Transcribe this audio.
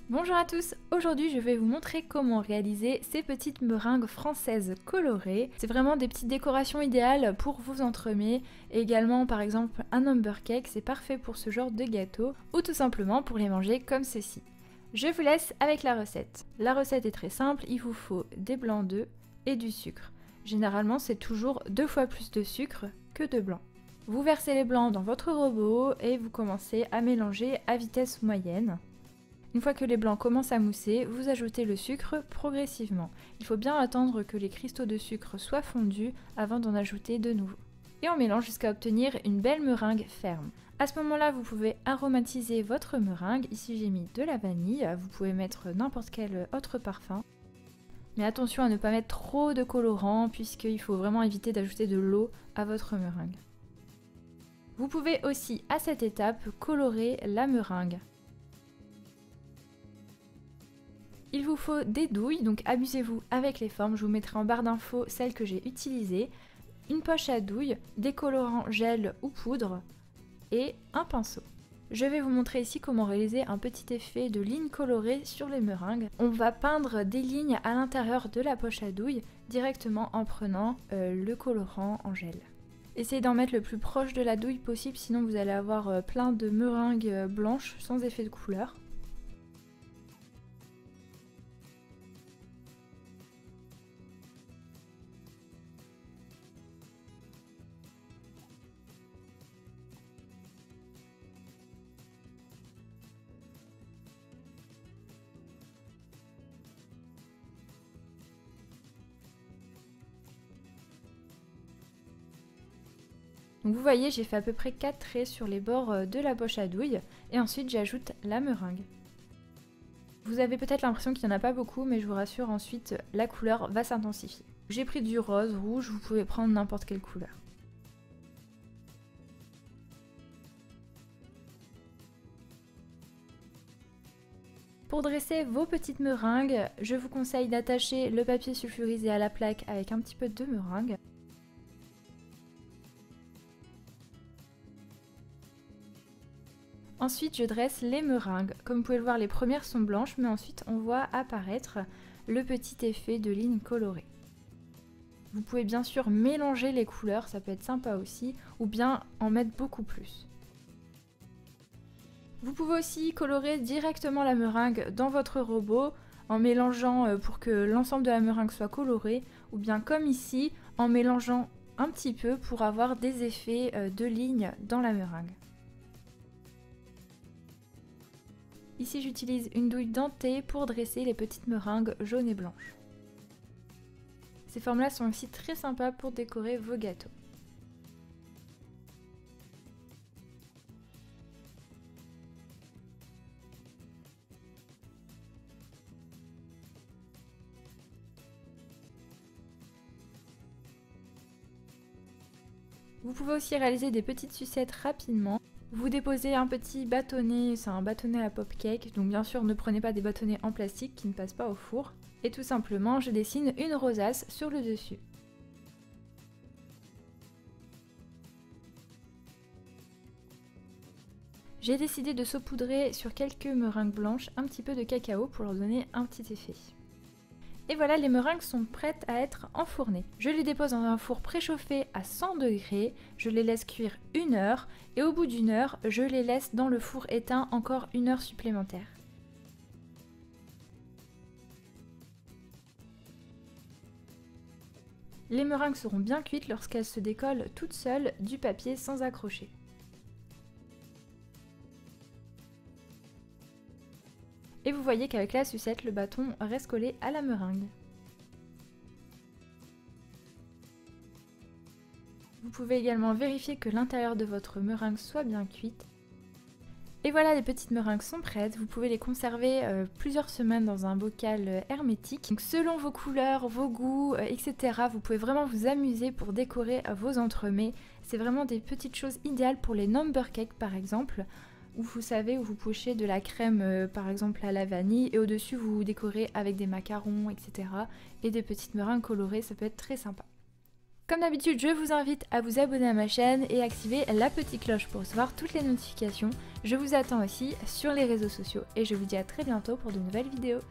Bonjour à tous, aujourd'hui je vais vous montrer comment réaliser ces petites meringues françaises colorées. C'est vraiment des petites décorations idéales pour vos entremets et également par exemple un number cake, c'est parfait pour ce genre de gâteau ou tout simplement pour les manger comme ceci. Je vous laisse avec la recette. La recette est très simple, il vous faut des blancs d'œufs et du sucre. Généralement c'est toujours 2 fois plus de sucre que de blanc. Vous versez les blancs dans votre robot et vous commencez à mélanger à vitesse moyenne. Une fois que les blancs commencent à mousser, vous ajoutez le sucre progressivement. Il faut bien attendre que les cristaux de sucre soient fondus avant d'en ajouter de nouveau. Et on mélange jusqu'à obtenir une belle meringue ferme. À ce moment-là, vous pouvez aromatiser votre meringue. Ici, j'ai mis de la vanille. Vous pouvez mettre n'importe quel autre parfum. Mais attention à ne pas mettre trop de colorant puisqu'il faut vraiment éviter d'ajouter de l'eau à votre meringue. Vous pouvez aussi, à cette étape, colorer la meringue. Il vous faut des douilles, donc amusez-vous avec les formes, je vous mettrai en barre d'infos celles que j'ai utilisées, une poche à douilles, des colorants gel ou poudre et un pinceau. Je vais vous montrer ici comment réaliser un petit effet de lignes colorées sur les meringues. On va peindre des lignes à l'intérieur de la poche à douilles directement en prenant le colorant en gel. Essayez d'en mettre le plus proche de la douille possible, sinon vous allez avoir plein de meringues blanches sans effet de couleur. Donc vous voyez, j'ai fait à peu près 4 traits sur les bords de la poche à douille et ensuite j'ajoute la meringue. Vous avez peut-être l'impression qu'il n'y en a pas beaucoup, mais je vous rassure, ensuite la couleur va s'intensifier. J'ai pris du rose, rouge, vous pouvez prendre n'importe quelle couleur. Pour dresser vos petites meringues, je vous conseille d'attacher le papier sulfurisé à la plaque avec un petit peu de meringue. Ensuite, je dresse les meringues. Comme vous pouvez le voir, les premières sont blanches, mais ensuite on voit apparaître le petit effet de ligne colorée. Vous pouvez bien sûr mélanger les couleurs, ça peut être sympa aussi, ou bien en mettre beaucoup plus. Vous pouvez aussi colorer directement la meringue dans votre robot en mélangeant pour que l'ensemble de la meringue soit coloré, ou bien comme ici, en mélangeant un petit peu pour avoir des effets de ligne dans la meringue. Ici, j'utilise une douille dentée pour dresser les petites meringues jaunes et blanches. Ces formes-là sont aussi très sympas pour décorer vos gâteaux. Vous pouvez aussi réaliser des petites sucettes rapidement. Vous déposez un petit bâtonnet, c'est un bâtonnet à pop cake, donc bien sûr ne prenez pas des bâtonnets en plastique qui ne passent pas au four. Et tout simplement, je dessine une rosace sur le dessus. J'ai décidé de saupoudrer sur quelques meringues blanches un petit peu de cacao pour leur donner un petit effet. Et voilà, les meringues sont prêtes à être enfournées. Je les dépose dans un four préchauffé à 100 degrés, je les laisse cuire 1 heure et au bout d'1 heure, je les laisse dans le four éteint encore 1 heure supplémentaire. Les meringues seront bien cuites lorsqu'elles se décollent toutes seules du papier sans accrocher. Et vous voyez qu'avec la sucette, le bâton reste collé à la meringue. Vous pouvez également vérifier que l'intérieur de votre meringue soit bien cuite. Et voilà, les petites meringues sont prêtes. Vous pouvez les conserver plusieurs semaines dans un bocal hermétique. Donc, selon vos couleurs, vos goûts, etc., vous pouvez vraiment vous amuser pour décorer vos entremets. C'est vraiment des petites choses idéales pour les number cakes par exemple, où vous savez, où vous pochez de la crème par exemple à la vanille et au-dessus vous décorez avec des macarons, etc. et des petites meringues colorées, ça peut être très sympa. Comme d'habitude, je vous invite à vous abonner à ma chaîne et activer la petite cloche pour recevoir toutes les notifications. Je vous attends aussi sur les réseaux sociaux et je vous dis à très bientôt pour de nouvelles vidéos.